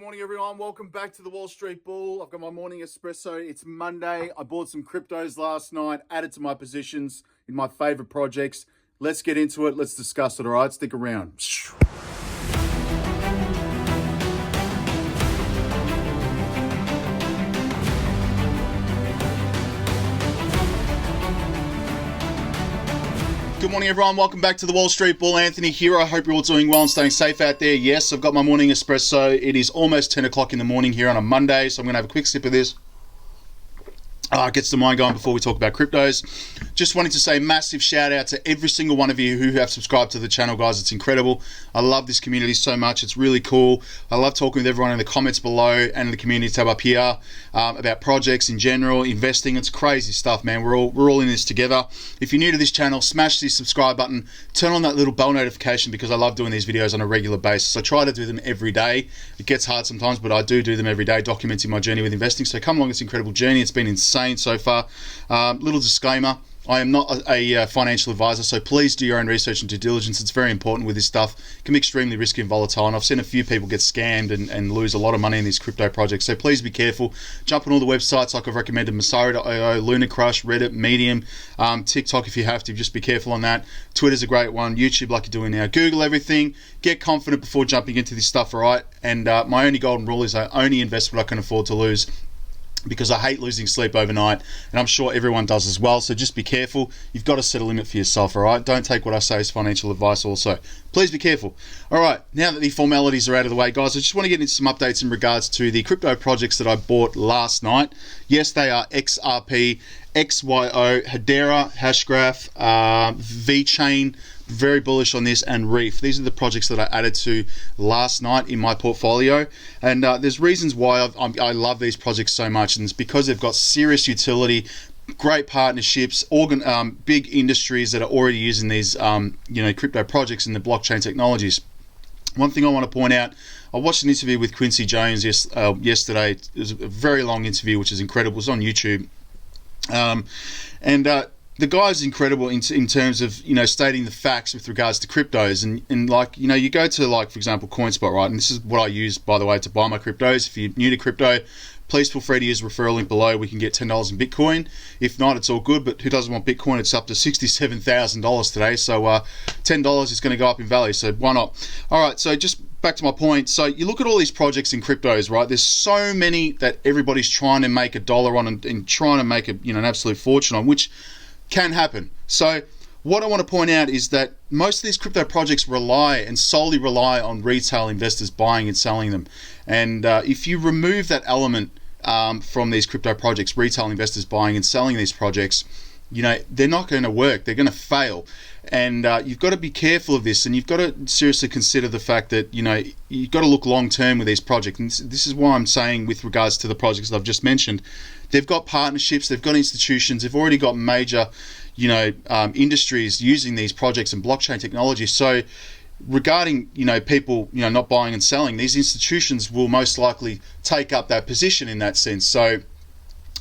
Morning everyone, welcome back to the Wall Street Bull. I've got my morning espresso. It's Monday. I bought some cryptos last night, added to my positions in my favorite projects. Let's get into it. Let's discuss it. All right, stick around. Good morning everyone, welcome back to the Wall Street Bull. Anthony here. I hope you're all doing well and staying safe out there. Yes, I've got my morning espresso. It is almost 10 o'clock in the morning here on a Monday, so I'm going to have a quick sip of this. Gets the mind going before we talk about cryptos. Just wanted to say massive shout out to every single one of you who have subscribed to the channel, guys. It's incredible. I love this community so much. It's really cool. I love talking with everyone in the comments below and in the community tab up here about projects in general, investing. It's crazy stuff, man. We're all in this together. If you're new to this channel, smash the subscribe button. Turn on that little bell notification because I love doing these videos on a regular basis. I try to do them every day. It gets hard sometimes, but I do them every day, documenting my journey with investing. So come along this incredible journey. It's been insane so far. Little disclaimer, I am not a financial advisor, so please do your own research and due diligence. It's very important with this stuff. It can be extremely risky and volatile, and I've seen a few people get scammed and lose a lot of money in these crypto projects, so please be careful. Jump on all the websites like I've recommended: Masari.io, Luna Crush, Reddit, Medium, TikTok if you have to. Just be careful on that. Twitter's a great one. YouTube like you're doing now. Google everything. Get confident before jumping into this stuff, all right? And my only golden rule is I only invest what I can afford to lose, because I hate losing sleep overnight, and I'm sure everyone does as well. So just be careful. You've got to set a limit for yourself, all right? Don't take what I say as financial advice also. Please be careful. All right, now that the formalities are out of the way, guys, I just want to get into some updates in regards to the crypto projects that I bought last night. Yes, they are XRP, XYO, Hedera, Hashgraph, VeChain, very bullish on this, and Reef. These are the projects that I added to last night in my portfolio, and there's reasons why I love these projects so much, and it's because they've got serious utility, great partnerships, big industries that are already using these crypto projects and the blockchain technologies. One thing I want to point out, I watched an interview with Quincy Jones yesterday. It was a very long interview, which is incredible. It was on YouTube, the guy's incredible in terms of, stating the facts with regards to cryptos, and like, you go to, like, for example, CoinSpot, right? And this is what I use, by the way, to buy my cryptos. If you're new to crypto, please feel free to use the referral link below. We can get $10 in Bitcoin. If not, it's all good, but who doesn't want Bitcoin? It's up to $67,000 today, so $10 is going to go up in value, so why not? All right, so just back to my point. So you look at all these projects in cryptos, right? There's so many that everybody's trying to make a dollar on and trying to make an absolute fortune on, which can happen. So what I want to point out is that most of these crypto projects solely rely on retail investors buying and selling them. And if you remove that element from these crypto projects, retail investors buying and selling these projects, they're not going to work. They're going to fail. And you've got to be careful of this, and you've got to seriously consider the fact that, you've got to look long term with these projects. And this is why I'm saying, with regards to the projects that I've just mentioned, they've got partnerships, they've got institutions, they've already got major, industries using these projects and blockchain technology. So regarding, people, not buying and selling, these institutions will most likely take up that position in that sense. So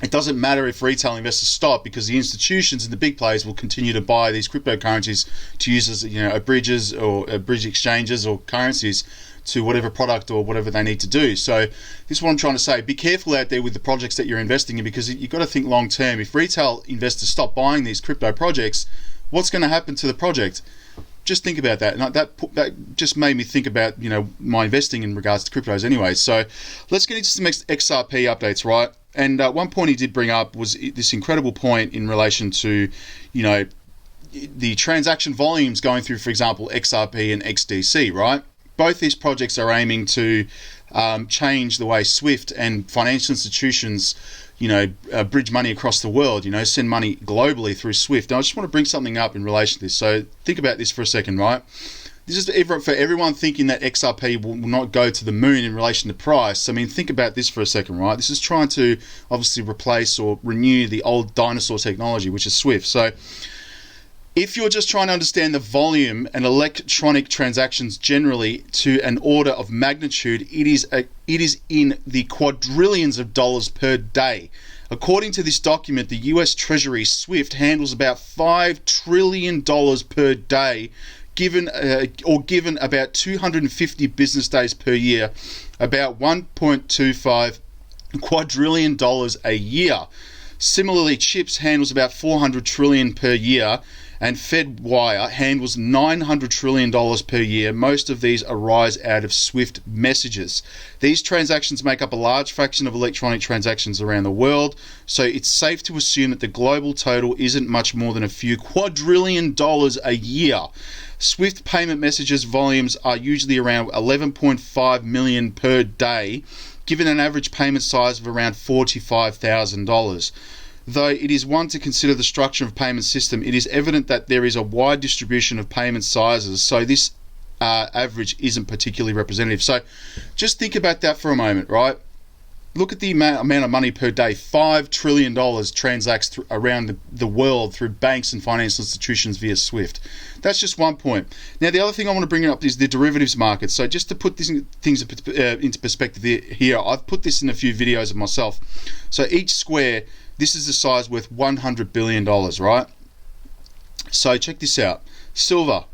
it doesn't matter if retail investors stop, because the institutions and the big players will continue to buy these cryptocurrencies to use as, bridges or bridge exchanges or currencies to whatever product or whatever they need to do. So this is what I'm trying to say. Be careful out there with the projects that you're investing in, because you've got to think long term. If retail investors stop buying these crypto projects, what's going to happen to the project? Just think about that. And that just made me think about, my investing in regards to cryptos anyway. So let's get into some XRP updates, right? And one point he did bring up was this incredible point in relation to, the transaction volumes going through, for example, XRP and XDC, right? Both these projects are aiming to change the way SWIFT and financial institutions, bridge money across the world, send money globally through SWIFT. Now, I just want to bring something up in relation to this. So think about this for a second, right? This is for everyone thinking that XRP will not go to the moon in relation to price. I mean, think about this for a second, right? This is trying to obviously replace or renew the old dinosaur technology, which is SWIFT. So if you're just trying to understand the volume and electronic transactions generally to an order of magnitude, it is in the quadrillions of dollars per day. According to this document, the US Treasury SWIFT handles about $5 trillion per day, given about 250 business days per year, about $1.25 quadrillion a year. Similarly, CHIPS handles about 400 trillion per year, and FedWire handles $900 trillion per year. Most of these arise out of SWIFT messages. These transactions make up a large fraction of electronic transactions around the world, so it's safe to assume that the global total isn't much more than a few quadrillion dollars a year. SWIFT payment messages volumes are usually around 11.5 million per day, given an average payment size of around $45,000. Though it is one to consider the structure of payment system, it is evident that there is a wide distribution of payment sizes, so this average isn't particularly representative. So just think about that for a moment, right? Look at the amount of money per day. $5 trillion transacts around the world through banks and financial institutions via SWIFT. That's just one point. Now, the other thing I want to bring up is the derivatives market. So just to put things into perspective here, I've put this in a few videos of myself. So each square, this is the size worth $100 billion, right? So check this out. Silver,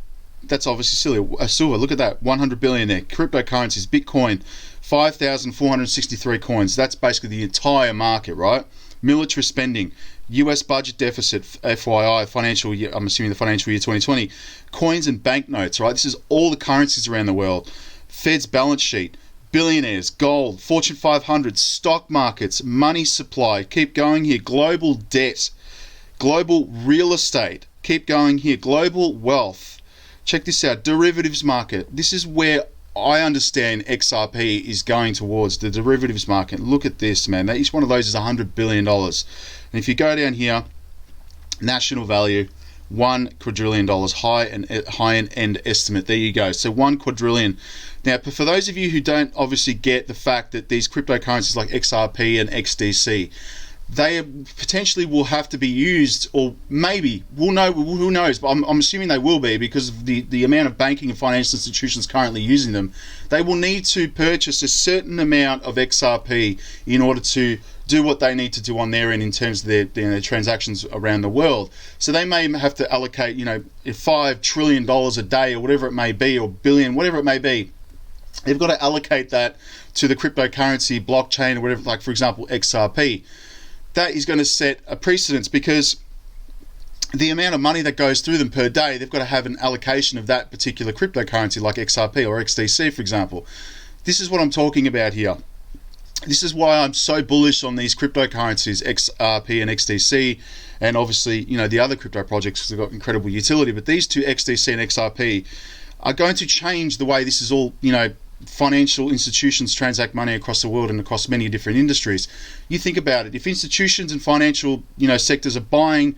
that's obviously silver. Look at that, 100 billion there. Cryptocurrencies, Bitcoin, 5,463 coins. That's basically the entire market, right? Military spending, US budget deficit, FYI, financial year, I'm assuming the financial year 2020. Coins and banknotes, right? This is all the currencies around the world. Fed's balance sheet, billionaires, gold, Fortune 500, stock markets, money supply, keep going here, global debt, global real estate, keep going here, global wealth. Check this out, derivatives market. This is where I understand XRP is going towards, the derivatives market. Look at this, man. Each one of those is $100 billion. And if you go down here, national value, $1 quadrillion, high and end estimate. There you go. So 1 quadrillion. Now, for those of you who don't obviously get the fact that these cryptocurrencies like XRP and XDC, they potentially will have to be used, or maybe, we'll know, who knows, but I'm assuming they will be because of the amount of banking and financial institutions currently using them. They will need to purchase a certain amount of XRP in order to do what they need to do on their end in terms of their transactions around the world. So they may have to allocate, $5 trillion a day or whatever it may be, or billion, whatever it may be. They've got to allocate that to the cryptocurrency blockchain or whatever, like for example XRP. That is going to set a precedence because the amount of money that goes through them per day, they've got to have an allocation of that particular cryptocurrency like XRP or XDC, for example. This is what I'm talking about here. This is why I'm so bullish on these cryptocurrencies, XRP and XDC, and obviously, the other crypto projects because they've got incredible utility. But these two, XDC and XRP, are going to change the way this is all, financial institutions transact money across the world and across many different industries. You think about it, if institutions and financial sectors are buying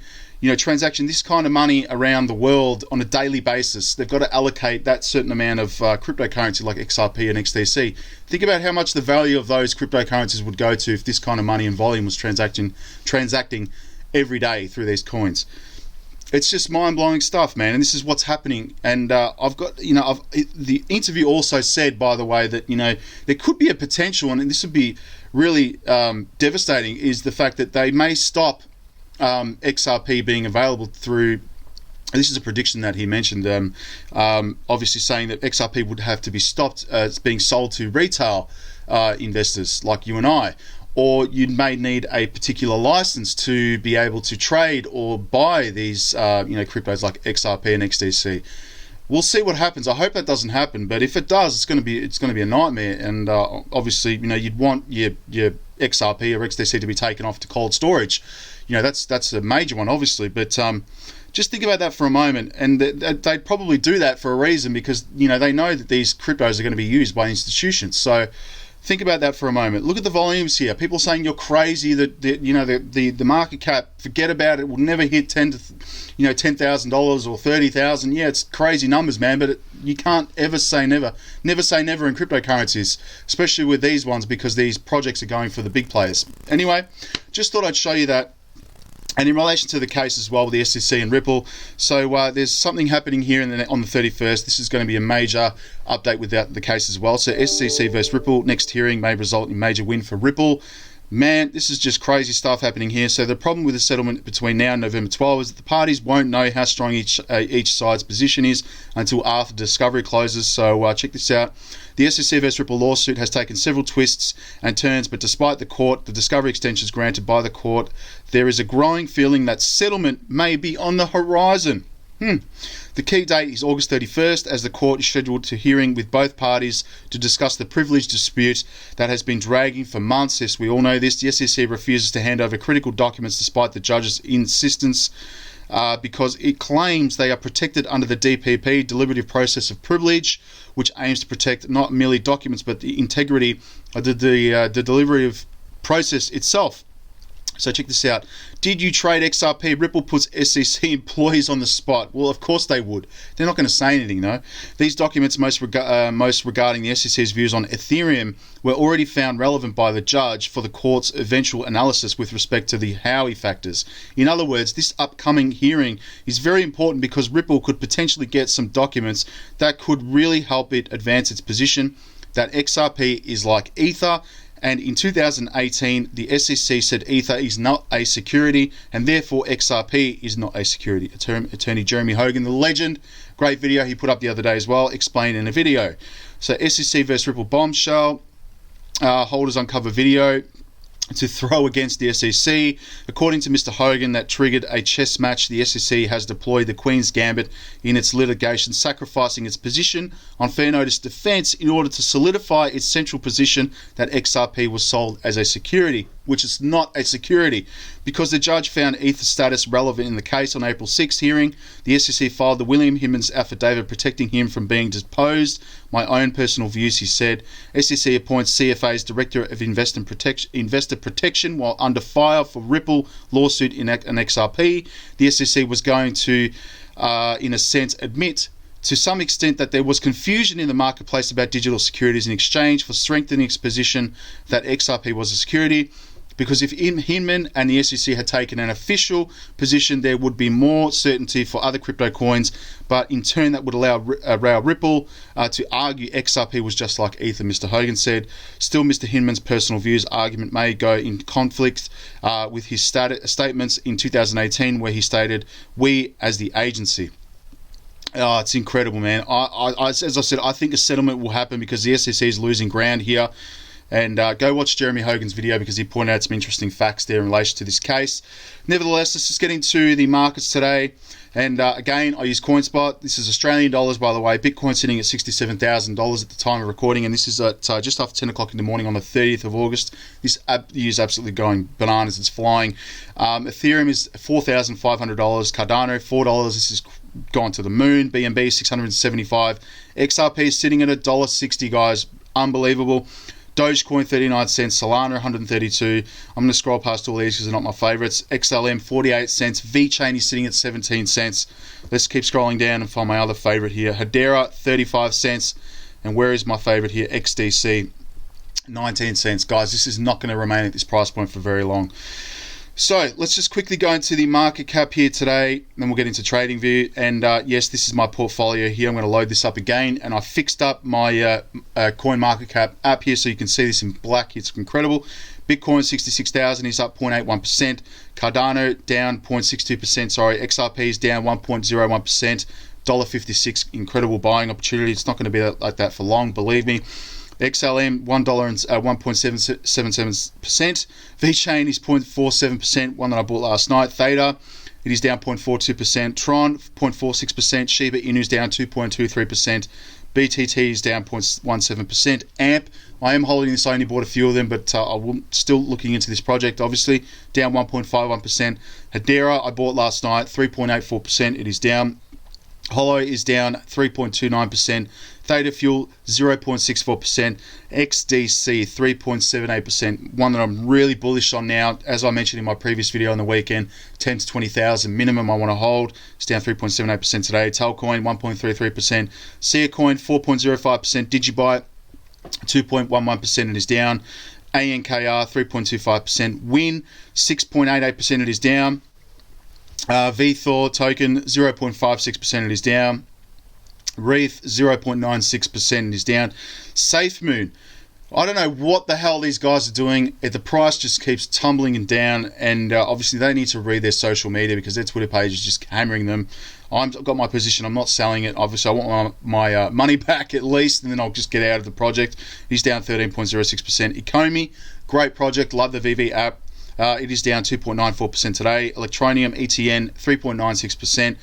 transaction this kind of money around the world on a daily basis, they've got to allocate that certain amount of cryptocurrency like XRP and XDC. Think about how much the value of those cryptocurrencies would go to if this kind of money and volume was transacting every day through these coins. It's just mind-blowing stuff, man, and this is what's happening. And I've got, the interview also said, by the way, that there could be a potential, and this would be really devastating, is the fact that they may stop XRP being available through. This is a prediction that he mentioned, obviously saying that XRP would have to be stopped being sold to retail investors like you and I. Or you may need a particular license to be able to trade or buy these, cryptos like XRP and XDC. We'll see what happens. I hope that doesn't happen, but if it does, it's going to be a nightmare. And obviously, you'd want your XRP or XDC to be taken off to cold storage. That's a major one, obviously. But just think about that for a moment, and they'd probably do that for a reason because they know that these cryptos are going to be used by institutions. So think about that for a moment. Look at the volumes here. People saying you're crazy that the market cap, forget about it, will never hit $10,000 or 30,000. Yeah, it's crazy numbers, man. But you can't ever say never. Never say never in cryptocurrencies, especially with these ones because these projects are going for the big players. Anyway, just thought I'd show you that. And in relation to the case as well with the SEC and Ripple, so there's something happening here on the 31st. This is going to be a major update with the case as well. So SEC versus Ripple, next hearing may result in major win for Ripple. Man, this is just crazy stuff happening here. So the problem with the settlement between now and November 12 is that the parties won't know how strong each side's position is until after discovery closes. So check this out. The SEC vs Ripple lawsuit has taken several twists and turns, but despite the discovery extensions granted by the court, there is a growing feeling that settlement may be on the horizon. The key date is August 31st, as the court is scheduled to hearing with both parties to discuss the privilege dispute that has been dragging for months. Yes, we all know this. The SEC refuses to hand over critical documents despite the judge's insistence because it claims they are protected under the DPP, deliberative process of privilege, which aims to protect not merely documents but the integrity of the deliberative process itself. So check this out. Did you trade XRP? Ripple puts SEC employees on the spot. Well, of course they would. They're not going to say anything, though. These documents, most regarding the SEC's views on Ethereum, were already found relevant by the judge for the court's eventual analysis with respect to the Howey factors. In other words, this upcoming hearing is very important because Ripple could potentially get some documents that could really help it advance its position that XRP is like Ether. And in 2018, the SEC said Ether is not a security, and therefore XRP is not a security. Attorney Jeremy Hogan, the legend, great video he put up the other day as well, explained in a video. So SEC vs Ripple bombshell, holders uncover video to throw against the SEC. According to Mr. Hogan, that triggered a chess match. The SEC has deployed the Queen's Gambit in its litigation, sacrificing its position on fair notice defense in order to solidify its central position that XRP was sold as a security, which is not a security. Because the judge found Ether status relevant in the case on April 6th hearing, the SEC filed the William Himmons affidavit protecting him from being deposed. My own personal views, he said. SEC appoints CFA's Director of Investor Protection while under fire for Ripple lawsuit in an XRP. The SEC was going to, in a sense, admit to some extent that there was confusion in the marketplace about digital securities in exchange for strengthening its position that XRP was a security. Because if Hinman and the SEC had taken an official position, there would be more certainty for other crypto coins, but in turn that would allow Ripple to argue XRP was just like Ether, Mr. Hogan said. Still, Mr. Hinman's personal views argument may go in conflict with his statements in 2018 where he stated, "We as the agency." Oh, it's incredible, man. As I said, I think a settlement will happen because the SEC is losing ground here. And go watch Jeremy Hogan's video because he pointed out some interesting facts there in relation to this case. Nevertheless, let's just get into the markets today. And again, I use CoinSpot. This is Australian dollars, by the way. Bitcoin sitting at $67,000 at the time of recording. And this is at just after 10 o'clock in the morning on the 30th of August. This is absolutely going bananas. It's flying. Ethereum is $4,500. Cardano, $4. This is gone to the moon. BNB, $675. XRP is sitting at $1.60, guys. Unbelievable. Dogecoin 39 cents, Solana 132. I'm going to scroll past all these because they're not my favorites. XLM 48 cents. VeChain is sitting at 17 cents. Let's keep scrolling down and find my other favorite here. Hedera 35 cents. And where is my favorite here? XDC 19 cents. Guys, this is not going to remain at this price point for very long. So let's just quickly go into the market cap here today, then we'll get into trading view. And yes, this is my portfolio here. I'm going to load this up again, and I fixed up my coin market cap app here so you can see this in black. It's incredible. Bitcoin 66,000 is up 0.81%. Cardano down 0.62%. Sorry, XRP is down 1.01%. $1.56. Incredible buying opportunity. It's not going to be like that for long, believe me. XLM $1.177%. VeChain is 0.47%, one that I bought last night. Theta, it is down 0.42%. Tron 0.46%. Shiba Inu is down 2.23%. BTT is down 0.17%. AMP, I am holding this. I only bought a few of them, but I'm still looking into this project. Obviously, down 1.51%. Hedera, I bought last night, 3.84%. It is down. Holo is down 3.29%. Theta Fuel 0.64%. XDC 3.78%. One that I'm really bullish on now, as I mentioned in my previous video on the weekend, 10 to 20,000 minimum I want to hold. It's down 3.78% today. Talcoin 1.33%. Seacoin 4.05%. Digibyte 2.11%. It is down. ANKR 3.25%. Win 6.88%. It is down. VThor token 0.56%. It is down. Reef 0.96%. It is down. SafeMoon I don't know what the hell these guys are doing. The price just keeps tumbling and down, and obviously they need to read their social media because their Twitter page is just hammering them. I've got my position. I'm not selling it. Obviously, I want my money back at least, and then I'll just get out of the project. He's down 13.06%. Ecomi, great project. Love the VV app. It is down 2.94% today. Electronium, ETN, 3.96%.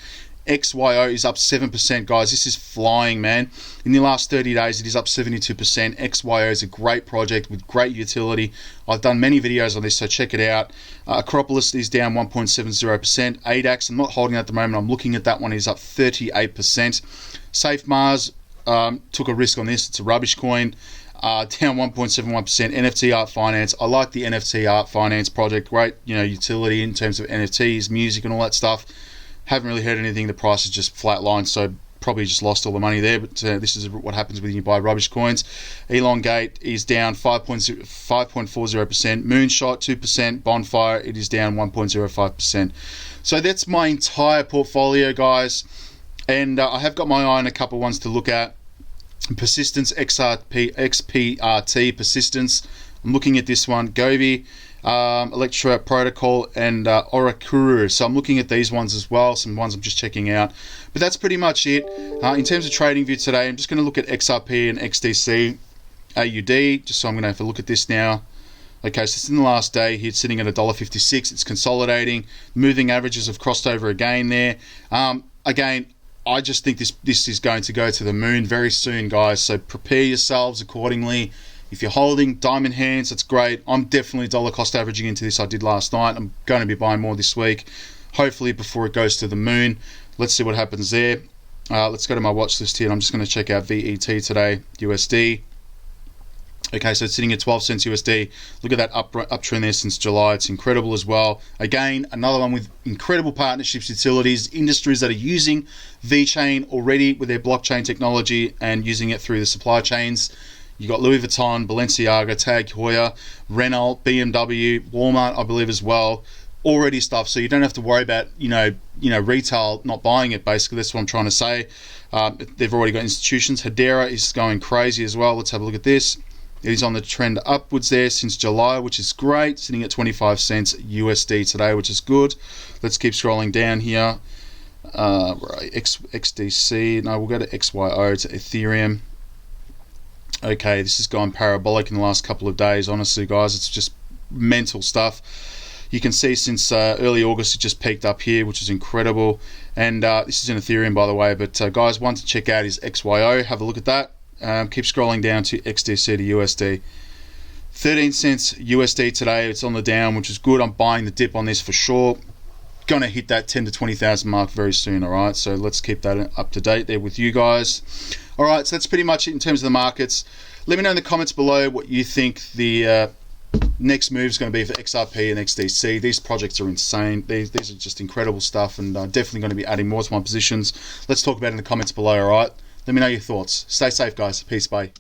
XYO is up 7%, guys. This is flying, man. In the last 30 days, it is up 72%. XYO is a great project with great utility. I've done many videos on this, so check it out. Acropolis is down 1.70%. ADAX, I'm not holding it at the moment. I'm looking at that one. Is up 38%. Safe Mars, took a risk on this. It's a rubbish coin. Down 1.71%. NFT Art Finance. I like the NFT Art Finance project. Great, utility in terms of NFTs, music, and all that stuff. Haven't really heard anything. The price is just flatlined, so probably just lost all the money there. But this is what happens when you buy rubbish coins. Elongate is down 5.40%. Moonshot 2%. Bonfire, it is down 1.05%. So that's my entire portfolio, guys. And I have got my eye on a couple of ones to look at. Persistence, XPRT, Persistence. I'm looking at this one. Gobi, Electra Protocol, and Orakuru. So I'm looking at these ones as well, some ones I'm just checking out. But that's pretty much it. In terms of trading view today, I'm just going to look at XRP and XDC AUD, just so I'm going to have a look at this now. Okay, so it's in the last day here, it's sitting at $1.56. It's consolidating. Moving averages have crossed over again there. Again, I just think this is going to go to the moon very soon, guys. So prepare yourselves accordingly. If you're holding diamond hands, that's great. I'm definitely dollar cost averaging into this. I did last night. I'm going to be buying more this week, hopefully before it goes to the moon. Let's see what happens there. Let's go to my watch list here. I'm just going to check out VET today, USD. Okay, so it's sitting at 12 cents USD. Look at that uptrend there since July. It's incredible as well. Again, another one with incredible partnerships, utilities, industries that are using VeChain already with their blockchain technology and using it through the supply chains. You got Louis Vuitton, Balenciaga, Tag Heuer, Renault, BMW, Walmart, I believe as well. Already stuff, so you don't have to worry about retail not buying it. Basically, that's what I'm trying to say. They've already got institutions. Hedera is going crazy as well. Let's have a look at this. It is on the trend upwards there since July, which is great. Sitting at 25 cents USD today, which is good. Let's keep scrolling down here. XDC. No, we'll go to XYO, to Ethereum. Okay, this has gone parabolic in the last couple of days. Honestly, guys, it's just mental stuff. You can see since early August, it just peaked up here, which is incredible. And this is in Ethereum, by the way. But guys, one to check out is XYO. Have a look at that. Keep scrolling down to XDC to USD. 13 cents USD today. It's on the down, which is good. I'm buying the dip on this for sure. Gonna hit that 10 to 20,000 mark very soon. All right, so let's keep that up to date there with you guys. All right, so that's pretty much it in terms of the markets. Let me know in the comments below what you think the next move is going to be for XRP and XDC. These projects are insane. These are just incredible stuff, and definitely going to be adding more to my positions. Let's talk about it in the comments below. All right, let me know your thoughts. Stay safe, guys. Peace, bye.